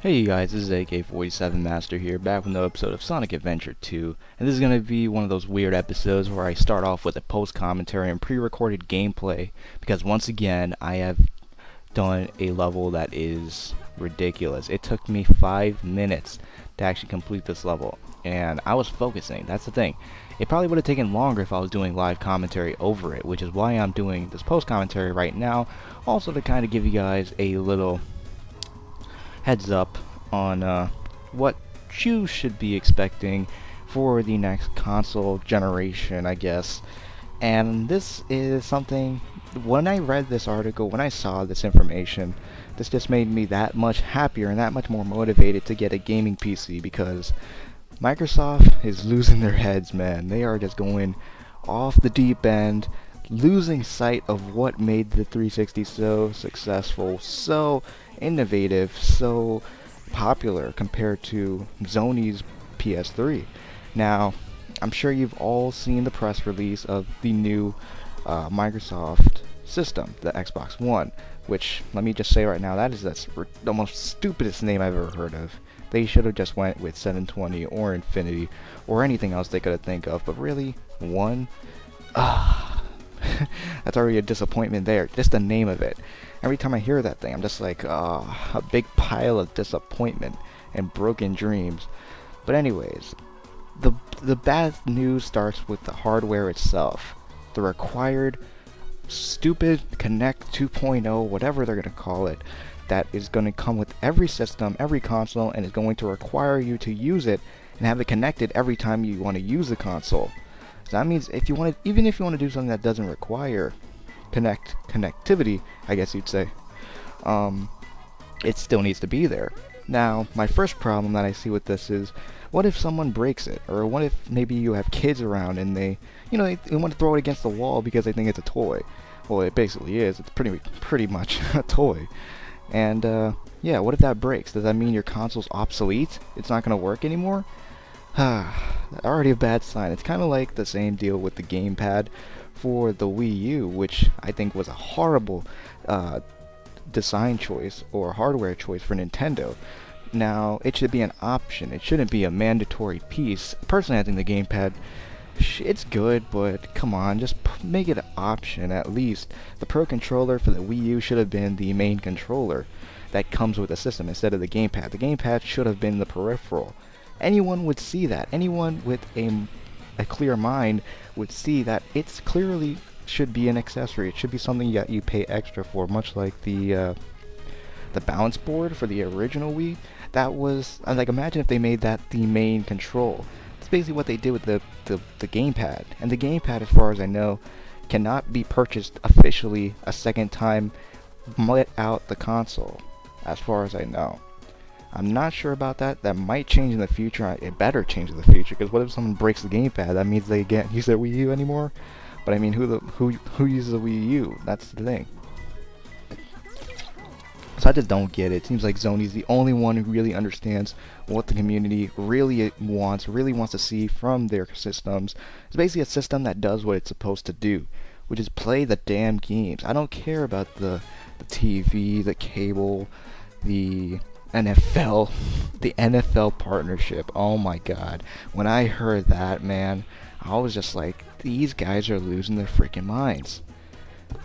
Hey you guys, this is AK-47 Master here, back with another episode of Sonic Adventure 2, and this is going to be one of those weird episodes where I start off with a post-commentary and pre-recorded gameplay, because once again, I have done a level that is ridiculous. It took me 5 minutes to actually complete this level, and I was focusing, that's the thing. It probably would have taken longer if I was doing live commentary over it, which is why I'm doing this post-commentary right now, also to kind of give you guys a little heads up on what you should be expecting for the next console generation, I guess. And this is something, when I read this article, when I saw this information, this just made me that much happier and that much more motivated to get a gaming PC, because Microsoft is losing their heads, man. They are just going off the deep end, losing sight of what made the 360 so successful, so innovative, so popular compared to Sony's PS3. Now, I'm sure you've all seen the press release of the new Microsoft system, the Xbox One, which, let me just say right now, that is the most stupidest name I've ever heard of. They should have just went with 720 or Infinity or anything else they could have think of, but really, One? Ah, that's already a disappointment there. Just the name of it. Every time I hear that thing, I'm just like, a big pile of disappointment and broken dreams. But anyways, the bad news starts with the hardware itself. The required stupid Connect 2.0, whatever they're going to call it, that is going to come with every system, every console, and is going to require you to use it and have it connected every time you want to use the console. So that means if you want to, even if you want to do something that doesn't require connectivity, I guess you'd say, it still needs to be there. Now, my first problem that I see with this is, what if someone breaks it? Or what if maybe you have kids around and they want to throw it against the wall because they think it's a toy? Well, it basically is. It's pretty much a toy. And, yeah, what if that breaks? Does that mean your console's obsolete? It's not going to work anymore? Already a bad sign. It's kind of like the same deal with the gamepad for the Wii U, which I think was a horrible design choice or hardware choice for Nintendo. Now, it should be an option. It shouldn't be a mandatory piece. Personally, I think the gamepad, it's good, but come on, just make it an option at least. The Pro Controller for the Wii U should have been the main controller that comes with the system instead of the gamepad. The gamepad should have been the peripheral. Anyone would see that. Anyone with a clear mind would see that it's clearly should be an accessory. It should be something that you pay extra for, much like the balance board for the original Wii. That was, like, imagine if they made that the main control. That's basically what they did with the gamepad. And the gamepad, as far as I know, cannot be purchased officially a second time without the console, as far as I know. I'm not sure about that. That might change in the future. It better change in the future, because what if someone breaks the gamepad? That means they can't use their Wii U anymore. But I mean, who uses a Wii U? That's the thing. So I just don't get it. It seems like Sony's the only one who really understands what the community really wants to see from their systems. It's basically a system that does what it's supposed to do, which is play the damn games. I don't care about the TV, the cable, the NFL, the NFL partnership. Oh my god. When I heard that, man, I was just like, these guys are losing their freaking minds.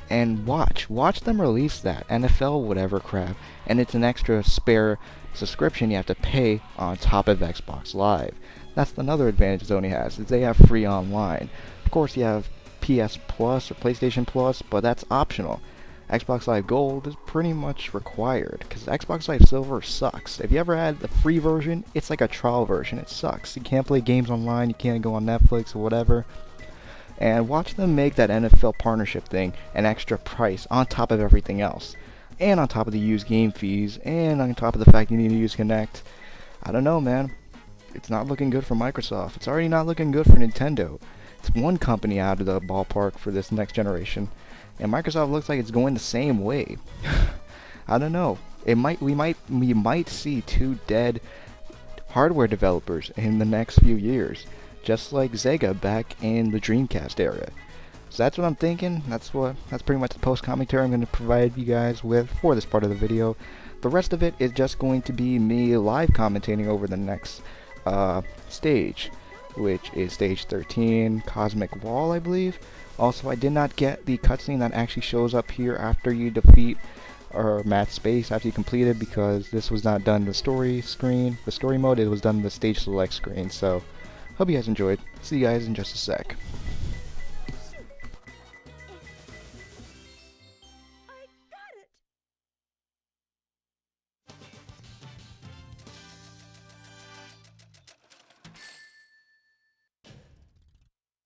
And watch them release that NFL whatever crap, and it's an extra spare subscription you have to pay on top of Xbox Live. That's another advantage Sony has, is they have free online. Of course you have PS Plus or PlayStation Plus, but that's optional. Xbox Live Gold is pretty much required, because Xbox Live Silver sucks. If you ever had the free version, it's like a trial version. It sucks. You can't play games online, you can't go on Netflix or whatever. And watch them make that NFL partnership thing an extra price on top of everything else. And on top of the used game fees, and on top of the fact you need to use Kinect. I don't know, man. It's not looking good for Microsoft. It's already not looking good for Nintendo. It's one company out of the ballpark for this next generation. And Microsoft looks like it's going the same way. I don't know. We might see two dead hardware developers in the next few years, just like Sega back in the Dreamcast era. So that's what I'm thinking. That's pretty much the post commentary I'm going to provide you guys with for this part of the video. the rest of it is just going to be me live commentating over the next stage, which is stage 13, Cosmic Wall, I believe. Also, I did not get the cutscene that actually shows up here after you defeat or Matt Space after you complete it, because this was not done in the story screen, the story mode. It was done in the stage select screen. So, hope you guys enjoyed. See you guys in just a sec.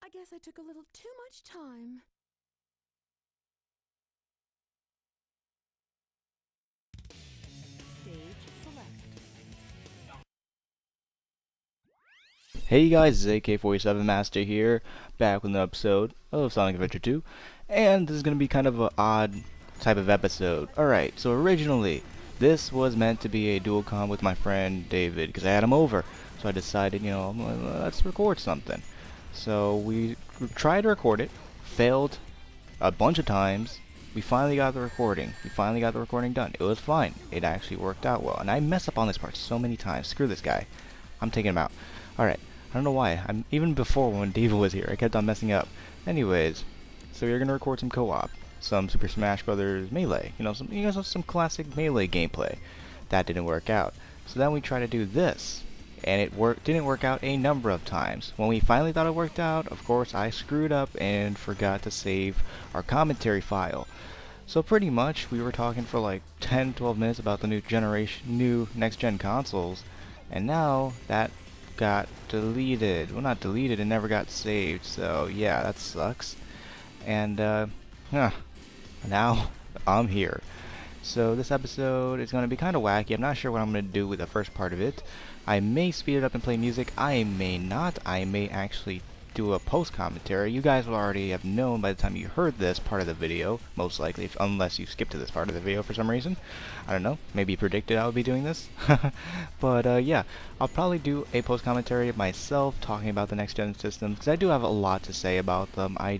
I guess I took a little too much time. Stage select. Hey guys, it's AK-47 Master here, back with an episode of Sonic Adventure 2, and this is going to be kind of an odd type of episode. Alright, so originally, this was meant to be a dual com with my friend David, because I had him over, so I decided, you know, let's record something. So we tried to record it, failed a bunch of times. We finally got the recording. We finally got the recording done. It was fine. It actually worked out well. And I mess up on this part so many times. Screw this guy. I'm taking him out. Alright. I don't know why. Even before when David was here, I kept on messing up. Anyways, so we're gonna record some co-op. Some Super Smash Brothers Melee. You know, some classic Melee gameplay. That didn't work out. So then we tried to do this. And it didn't work out a number of times. When we finally thought it worked out, of course I screwed up and forgot to save our commentary file. So pretty much we were talking for like 10-12 minutes about the new next gen consoles, and now that got deleted. Well, not deleted, it never got saved. So yeah, that sucks. And now I'm here. So this episode is going to be kind of wacky. I'm not sure what I'm going to do with the first part of it. I may speed it up and play music. I may not. I may actually do a post commentary. You guys will already have known by the time you heard this part of the video, most likely, unless you skipped to this part of the video for some reason. I don't know. Maybe you predicted I would be doing this. But yeah, I'll probably do a post commentary myself talking about the next gen systems, because I do have a lot to say about them. I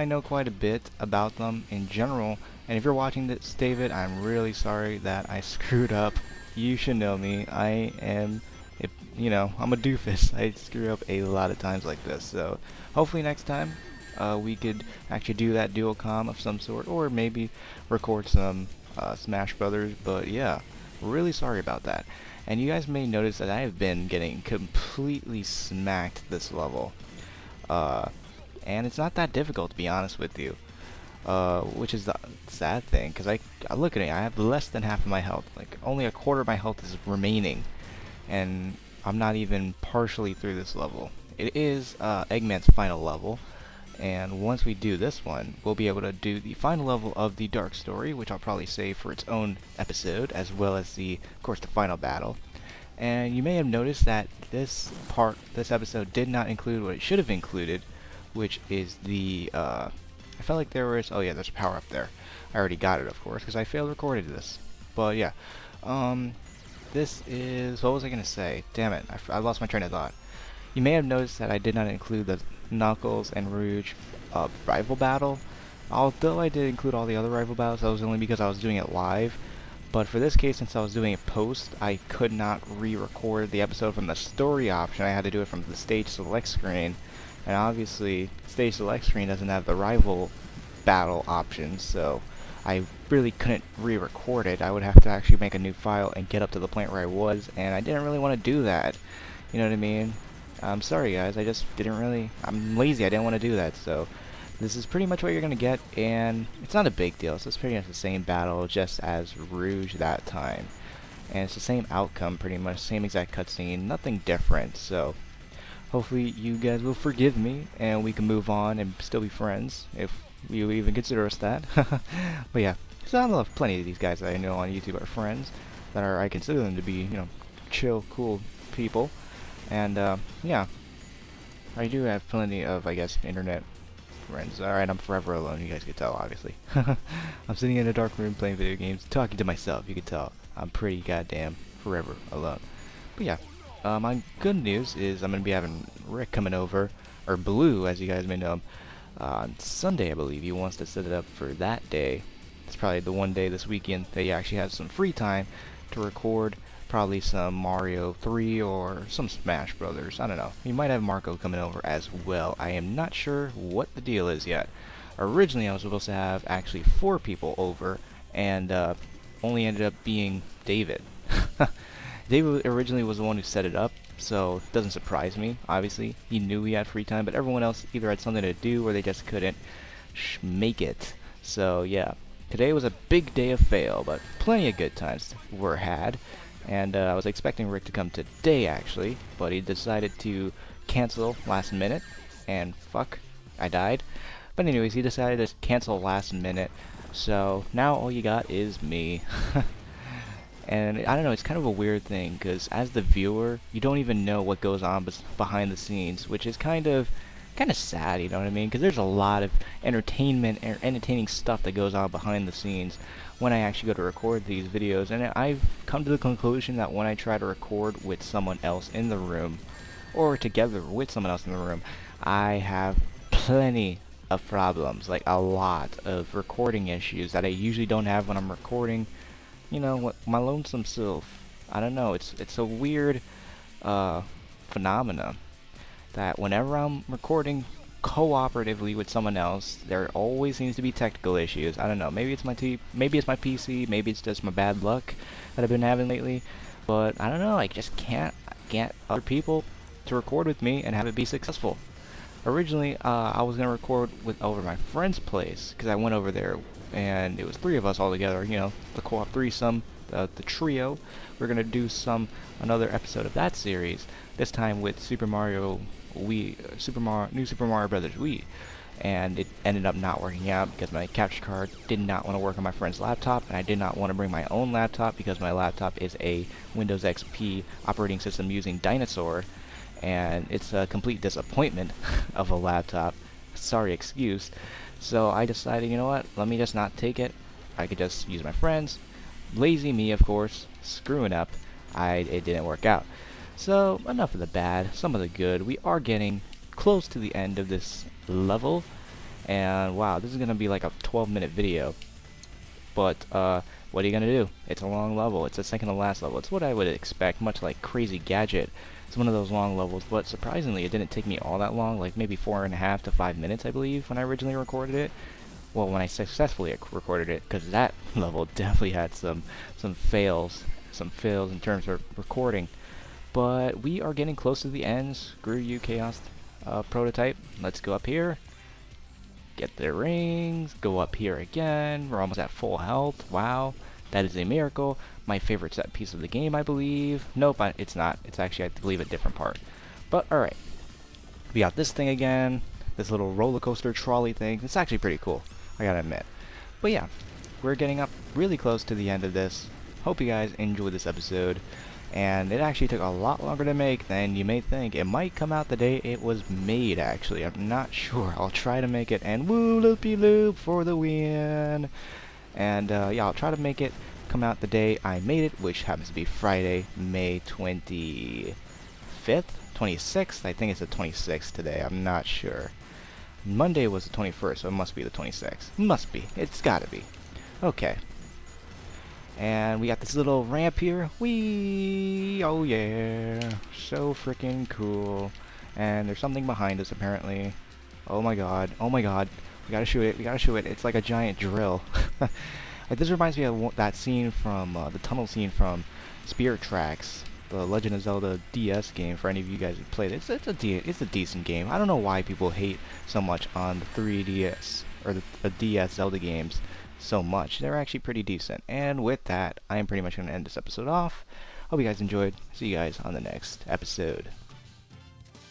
know quite a bit about them in general. And if you're watching this, David, I'm really sorry that I screwed up. You should know me. I'm a doofus. I screw up a lot of times like this. So hopefully next time we could actually do that dual com of some sort, or maybe record some Smash Brothers. But yeah, really sorry about that. And you guys may notice that I have been getting completely smacked this level. And it's not that difficult, to be honest with you. Which is the sad thing, because I look at it, I have less than half of my health. Like, only a quarter of my health is remaining, and I'm not even partially through this level. It is Eggman's final level, and once we do this one, we'll be able to do the final level of the Dark Story, which I'll probably save for its own episode, as well as of course, the final battle. And you may have noticed that this episode did not include what it should have included, which is the I felt like there was, oh yeah, there's a power up there. I already got it, of course, because I failed recorded this. But yeah, this is, what was I going to say? Damn it, I lost my train of thought. You may have noticed that I did not include the Knuckles and Rouge rival battle. Although I did include all the other rival battles, that was only because I was doing it live. But for this case, since I was doing it post, I could not re-record the episode from the story option. I had to do it from the stage select screen. And obviously, stage select screen doesn't have the rival battle option, so I really couldn't re-record it. I would have to actually make a new file and get up to the point where I was, and I didn't really want to do that. You know what I mean? I'm sorry guys, I just didn't really, I'm lazy, I didn't want to do that, so this is pretty much what you're going to get, and it's not a big deal. It's pretty much the same battle, just as Rouge that time. And it's the same outcome, pretty much, same exact cutscene, nothing different, so hopefully you guys will forgive me, and we can move on and still be friends, if you even consider us that. But yeah, so I love plenty of these guys that I know on YouTube are friends, I consider them to be, chill, cool people. And yeah, I do have plenty of, I guess, internet friends. Alright, I'm forever alone, you guys can tell, obviously. I'm sitting in a dark room playing video games, talking to myself, you can tell. I'm pretty goddamn forever alone. But yeah. My good news is I'm going to be having Rick coming over, or Blue, as you guys may know him, on Sunday, I believe. He wants to set it up for that day. it's probably the one day this weekend that you actually have some free time to record probably some Mario 3 or some Smash Brothers. I don't know. You might have Marco coming over as well. I am not sure what the deal is yet. Originally, I was supposed to have actually 4 people over, and only ended up being David. David originally was the one who set it up, so it doesn't surprise me. Obviously, he knew he had free time, but everyone else either had something to do or they just couldn't make it. So yeah, today was a big day of fail, but plenty of good times were had. And I was expecting Rick to come today actually, but he decided to cancel last minute, and fuck, I died. But anyways, he decided to cancel last minute, so now all you got is me. And I don't know, it's kind of a weird thing, because as the viewer, you don't even know what goes on behind the scenes, which is kind of sad, you know what I mean? Because there's a lot of entertaining stuff that goes on behind the scenes when I actually go to record these videos. And I've come to the conclusion that when I try to record with someone else in the room, or together with someone else in the room, I have plenty of problems, like a lot of recording issues that I usually don't have when I'm recording, you know, my lonesome self. I don't know, it's a weird phenomena that whenever I'm recording cooperatively with someone else, there always seems to be technical issues. I don't know, maybe it's my maybe it's my PC, maybe it's just my bad luck that I've been having lately, but I don't know, I just can't get other people to record with me and have it be successful. Originally, I was gonna record over my friend's place, because I went over there and it was 3 of us all together, you know, the co-op threesome, the trio. We're gonna do another episode of that series, this time with Super Mario New Super Mario Brothers Wii, and it ended up not working out because my capture card did not want to work on my friend's laptop, and I did not want to bring my own laptop because my laptop is a Windows XP operating system using Dinosaur, and it's a complete disappointment of a laptop. Sorry excuse. So I decided, you know what, let me just not take it. I could just use my friend's. Lazy me, of course, screwing up. It didn't work out. So enough of the bad, some of the good. We are getting close to the end of this level, and wow, this is gonna be like a 12-minute video. But what are you gonna do? It's a long level. It's the second to last level. It's what I would expect, much like Crazy Gadget. It's one of those long levels, but surprisingly, it didn't take me all that long, like maybe 4.5 to 5 minutes, I believe, when I originally recorded it. Well, when I successfully recorded it, because that level definitely had some fails in terms of recording. But we are getting close to the end. Screw you, Chaos Prototype. Let's go up here. Get the rings. Go up here again. We're almost at full health. Wow. That is a miracle. My favorite set piece of the game, I believe. Nope, it's not. It's actually, I believe, a different part. But, alright. We got this thing again. This little roller coaster trolley thing. It's actually pretty cool, I gotta admit. But yeah, we're getting up really close to the end of this. Hope you guys enjoyed this episode. And it actually took a lot longer to make than you may think. It might come out the day it was made, actually. I'm not sure. I'll try to make it, and woo, loopy loop for the win. And yeah, I'll try to make it come out the day I made it, which happens to be Friday, May 25th? 26th? I think it's the 26th today. I'm not sure. Monday was the 21st, so it must be the 26th. Must be. It's gotta be. Okay. And we got this little ramp here. Whee! Oh yeah. So freaking cool. And there's something behind us apparently. Oh my god. Oh my god. We gotta shoot it. We gotta shoot it. It's like a giant drill. Like, this reminds me of that scene from, the tunnel scene from Spirit Tracks, the Legend of Zelda DS game, for any of you guys who played it. It's a decent game. I don't know why people hate so much on the 3DS, or the DS Zelda games so much. They're actually pretty decent. And with that, I am pretty much going to end this episode off. Hope you guys enjoyed. See you guys on the next episode.